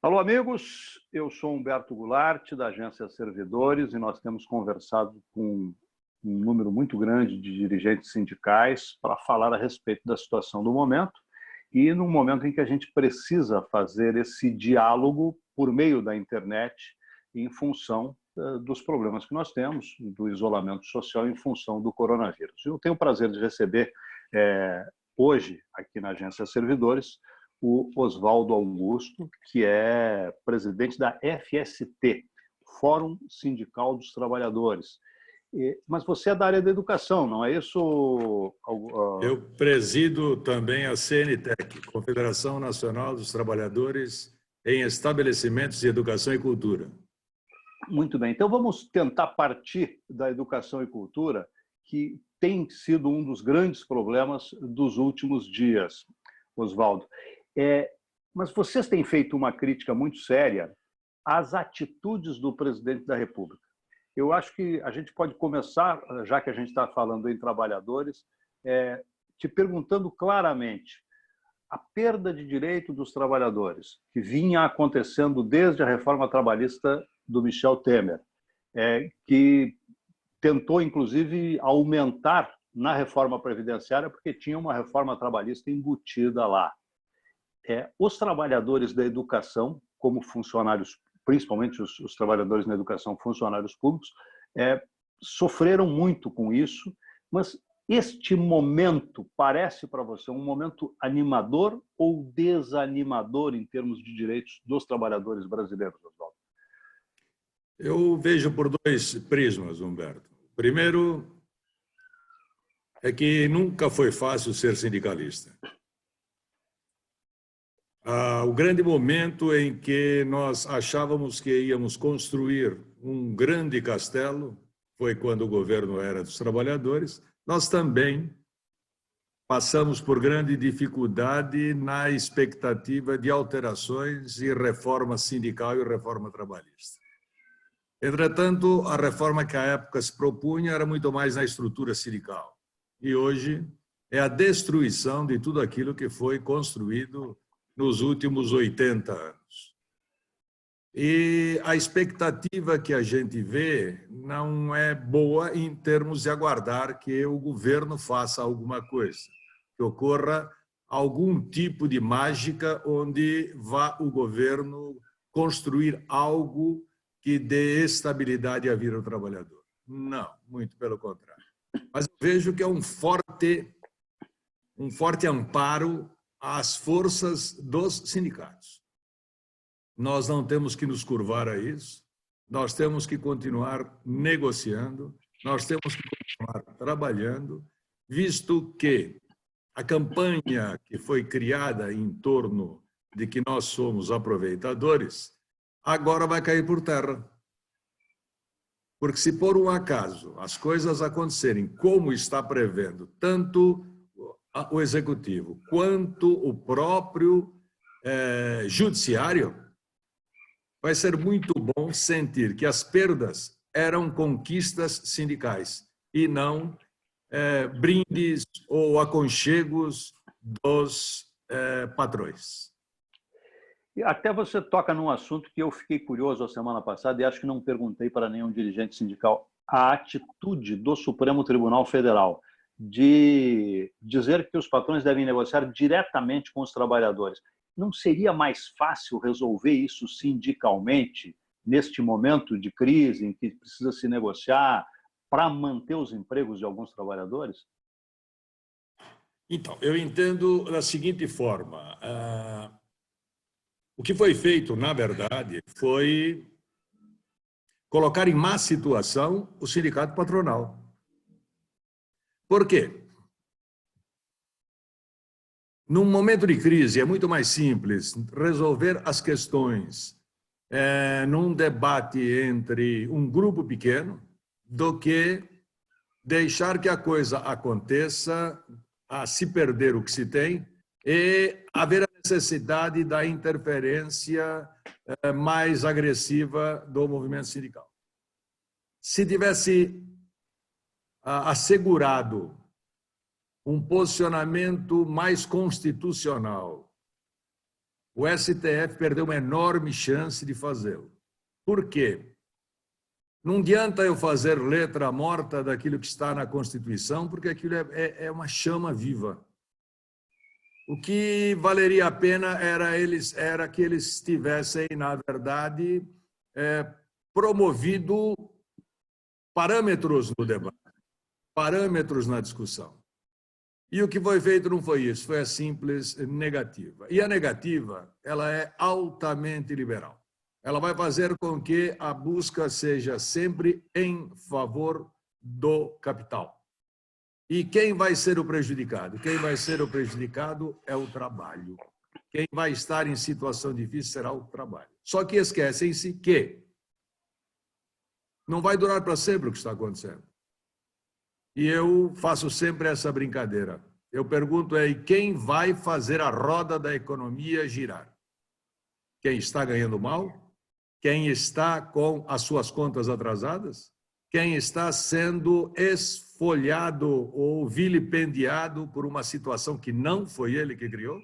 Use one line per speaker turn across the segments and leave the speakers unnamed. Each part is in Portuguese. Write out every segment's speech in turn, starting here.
Alô, amigos, eu sou Humberto Goulart, da Agência Servidores, e nós temos conversado com um número muito grande de dirigentes sindicais para falar a respeito da situação do momento e no momento em que a gente precisa fazer esse diálogo por meio da internet em função dos problemas que nós temos, do isolamento social em função do coronavírus. Eu tenho o prazer de receber hoje, aqui na Agência Servidores, o Oswaldo Augusto, que é presidente da FST, Fórum Sindical dos Trabalhadores. Mas você é da área da educação, não é isso?
Eu presido também a CNTEC, Confederação Nacional dos Trabalhadores em Estabelecimentos de Educação e Cultura.
Muito bem, então vamos tentar partir da educação e cultura, que tem sido um dos grandes problemas dos últimos dias, Oswaldo. Mas vocês têm feito uma crítica muito séria às atitudes do presidente da República. Eu acho que a gente pode começar, já que a gente está falando em trabalhadores, te perguntando claramente: a perda de direito dos trabalhadores, que vinha acontecendo desde a reforma trabalhista do Michel Temer, que tentou, inclusive, aumentar na reforma previdenciária, porque tinha uma reforma trabalhista embutida lá. Os trabalhadores da educação, como funcionários, principalmente os trabalhadores na educação, funcionários públicos, sofreram muito com isso, mas este momento parece para você um momento animador ou desanimador em termos de direitos dos trabalhadores brasileiros, Oswaldo?
Eu vejo por dois prismas, Humberto. Primeiro, é que nunca foi fácil ser sindicalista. O grande momento em que nós achávamos que íamos construir um grande castelo foi quando o governo era dos trabalhadores. Nós também passamos por grande dificuldade na expectativa de alterações e reforma sindical e reforma trabalhista. Entretanto, a reforma que à época se propunha era muito mais na estrutura sindical. E hoje é a destruição de tudo aquilo que foi construído nos últimos 80 anos. E a expectativa que a gente vê não é boa em termos de aguardar que o governo faça alguma coisa, que ocorra algum tipo de mágica onde vá o governo construir algo que dê estabilidade à vida do trabalhador. Não, muito pelo contrário. Mas eu vejo que é um forte amparo às forças dos sindicatos. Nós não temos que nos curvar a isso, nós temos que continuar negociando, nós temos que continuar trabalhando, visto que a campanha que foi criada em torno de que nós somos aproveitadores, agora vai cair por terra. Porque se por um acaso as coisas acontecerem como está prevendo tanto o Executivo quanto o próprio Judiciário, vai ser muito bom sentir que as perdas eram conquistas sindicais e não brindes ou aconchegos dos patrões.
E até você toca num assunto que eu fiquei curioso a semana passada e acho que não perguntei para nenhum dirigente sindical: a atitude do Supremo Tribunal Federal de dizer que os patrões devem negociar diretamente com os trabalhadores. Não seria mais fácil resolver isso sindicalmente, neste momento de crise em que precisa se negociar para manter os empregos de alguns trabalhadores?
Então, eu entendo da seguinte forma: o que foi feito, na verdade, foi colocar em má situação o sindicato patronal. Por quê? Num momento de crise é muito mais simples resolver as questões num debate entre um grupo pequeno do que deixar que a coisa aconteça, a se perder o que se tem e haver a necessidade da interferência mais agressiva do movimento sindical. Se tivesse assegurado um posicionamento mais constitucional O STF perdeu uma enorme chance de fazê-lo. Por quê? Não adianta eu fazer letra morta daquilo que está na Constituição, porque aquilo é uma chama viva. O que valeria a pena era que eles tivessem, na verdade, promovido parâmetros no debate, parâmetros na discussão. E o que foi feito não foi isso, foi a simples negativa. E a negativa, ela é altamente liberal. Ela vai fazer com que a busca seja sempre em favor do capital. E quem vai ser o prejudicado? Quem vai ser o prejudicado é o trabalho. Quem vai estar em situação difícil será o trabalho. Só que esquecem-se que não vai durar para sempre o que está acontecendo. E eu faço sempre essa brincadeira. Eu pergunto aí, quem vai fazer a roda da economia girar? Quem está ganhando mal? Quem está com as suas contas atrasadas? Quem está sendo esfolhado ou vilipendiado por uma situação que não foi ele que criou?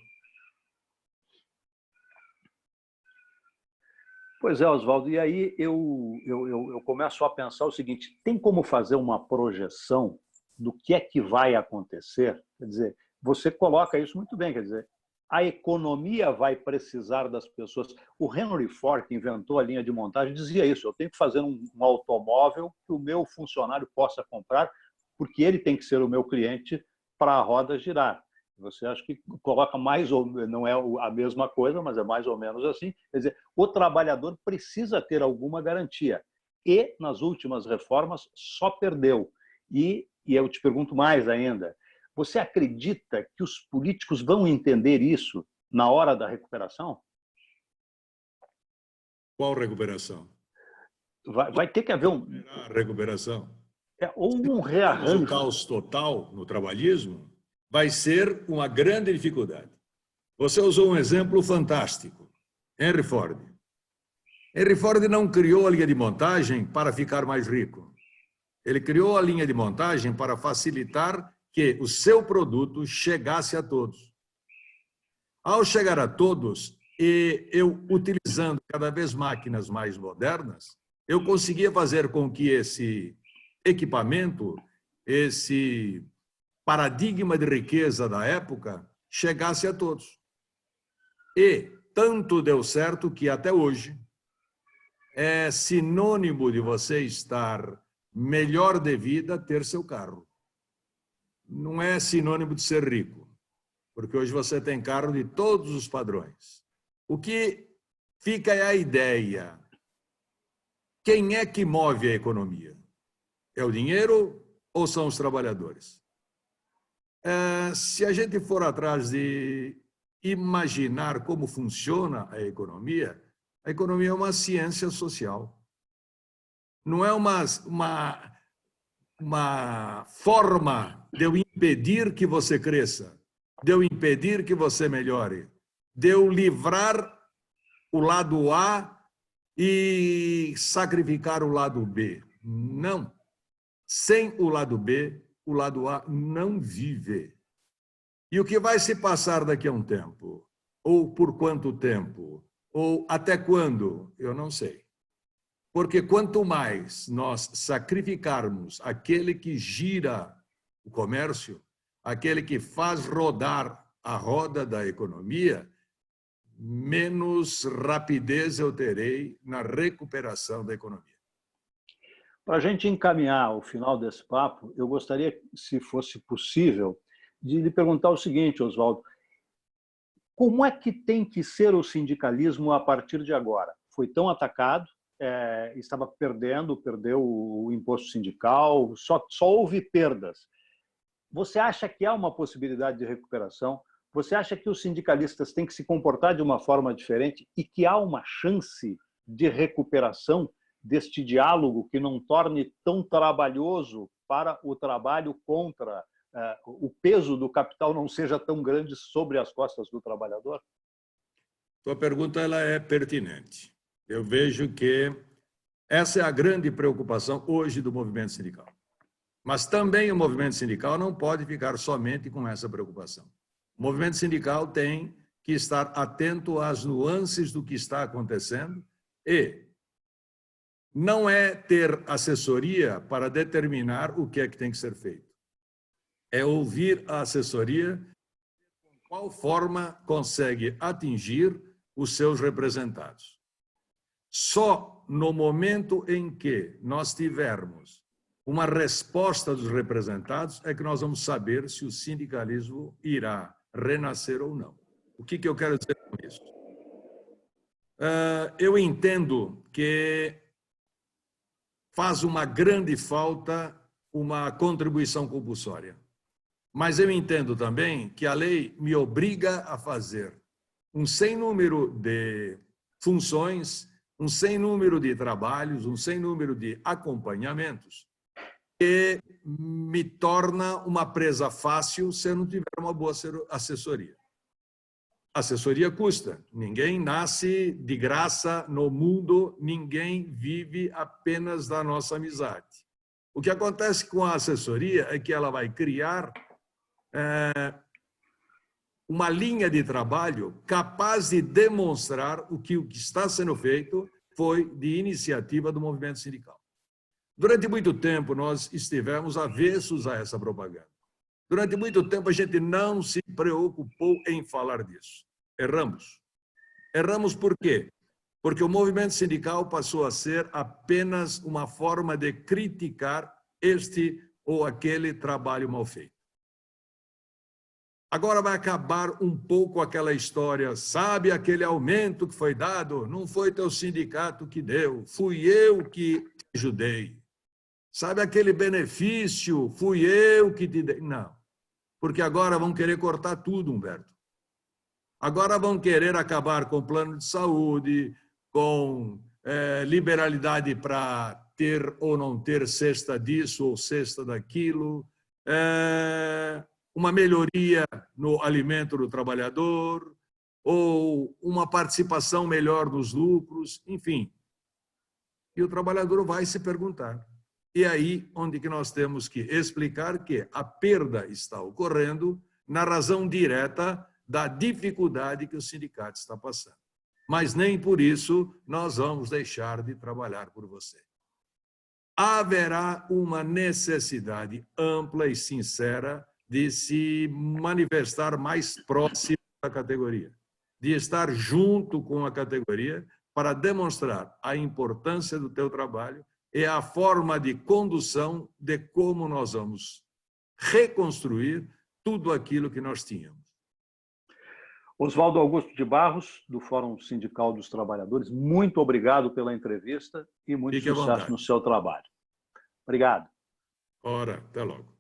Pois é, Oswaldo, e aí eu começo a pensar o seguinte, tem como fazer uma projeção do que é que vai acontecer? Quer dizer, você coloca isso muito bem, quer dizer, a economia vai precisar das pessoas. O Henry Ford, que inventou a linha de montagem, dizia isso, eu tenho que fazer um automóvel que o meu funcionário possa comprar, porque ele tem que ser o meu cliente para a roda girar. Você acha que coloca mais ou não é a mesma coisa, mas é mais ou menos assim. Quer dizer, o trabalhador precisa ter alguma garantia. E, nas últimas reformas, só perdeu. E eu te pergunto mais ainda, você acredita que os políticos vão entender isso na hora da recuperação?
Qual recuperação?
Vai ter que haver
recuperação.
Ou um
O
rearranjo.
caos total no trabalhismo vai ser uma grande dificuldade. Você usou um exemplo fantástico, Henry Ford. Henry Ford não criou a linha de montagem para ficar mais rico. Ele criou a linha de montagem para facilitar que o seu produto chegasse a todos. Ao chegar a todos, e eu utilizando cada vez máquinas mais modernas, eu conseguia fazer com que esse equipamento, esse paradigma de riqueza da época, chegasse a todos. E tanto deu certo que até hoje é sinônimo de você estar melhor de vida ter seu carro. Não é sinônimo de ser rico, porque hoje você tem carro de todos os padrões. O que fica é a ideia. Quem é que move a economia? É o dinheiro ou são os trabalhadores? Se a gente for atrás de imaginar como funciona a economia é uma ciência social. Não é uma forma de eu impedir que você cresça, de eu impedir que você melhore, de eu livrar o lado A e sacrificar o lado B. Não. Sem o lado B, o lado A não vive. E o que vai se passar daqui a um tempo? Ou por quanto tempo? Ou até quando? Eu não sei. Porque quanto mais nós sacrificarmos aquele que gira o comércio, aquele que faz rodar a roda da economia, menos rapidez eu terei na recuperação da economia.
Para a gente encaminhar o final desse papo, eu gostaria, se fosse possível, de lhe perguntar o seguinte, Oswaldo, como é que tem que ser o sindicalismo a partir de agora? Foi tão atacado, estava perdeu o imposto sindical, só houve perdas. Você acha que há uma possibilidade de recuperação? Você acha que os sindicalistas têm que se comportar de uma forma diferente e que há uma chance de recuperação deste diálogo que não torne tão trabalhoso para o trabalho contra o peso do capital não seja tão grande sobre as costas do trabalhador?
Sua pergunta ela é pertinente. Eu vejo que essa é a grande preocupação hoje do movimento sindical. Mas também o movimento sindical não pode ficar somente com essa preocupação. O movimento sindical tem que estar atento às nuances do que está acontecendo e não é ter assessoria para determinar o que é que tem que ser feito. É ouvir a assessoria de qual forma consegue atingir os seus representados. Só no momento em que nós tivermos uma resposta dos representados é que nós vamos saber se o sindicalismo irá renascer ou não. O que eu quero dizer com isso? Eu entendo que faz uma grande falta uma contribuição compulsória. Mas eu entendo também que a lei me obriga a fazer um sem número de funções, um sem número de trabalhos, um sem número de acompanhamentos, que me torna uma presa fácil se eu não tiver uma boa assessoria. Assessoria custa. Ninguém nasce de graça no mundo, ninguém vive apenas da nossa amizade. O que acontece com a assessoria é que ela vai criar uma linha de trabalho capaz de demonstrar o que está sendo feito foi de iniciativa do movimento sindical. Durante muito tempo, nós estivemos avessos a essa propaganda. Durante muito tempo, a gente não se preocupou em falar disso. Erramos. Erramos por quê? Porque o movimento sindical passou a ser apenas uma forma de criticar este ou aquele trabalho mal feito. Agora vai acabar um pouco aquela história, sabe aquele aumento que foi dado? Não foi teu sindicato que deu, fui eu que te ajudei. Sabe aquele benefício, fui eu que te dei. Não, porque agora vão querer cortar tudo, Humberto. Agora vão querer acabar com o plano de saúde, com liberalidade para ter ou não ter cesta disso ou cesta daquilo, uma melhoria no alimento do trabalhador, ou uma participação melhor nos lucros, enfim. E o trabalhador vai se perguntar. E aí onde que nós temos que explicar que a perda está ocorrendo na razão direta da dificuldade que o sindicato está passando. Mas nem por isso nós vamos deixar de trabalhar por você. Haverá uma necessidade ampla e sincera de se manifestar mais próximo da categoria, de estar junto com a categoria para demonstrar a importância do teu trabalho e a forma de condução de como nós vamos reconstruir tudo aquilo que nós tínhamos.
Oswaldo Augusto de Barros, do Fórum Sindical dos Trabalhadores, muito obrigado pela entrevista e muito sucesso no seu trabalho. Obrigado.
Ora, até logo.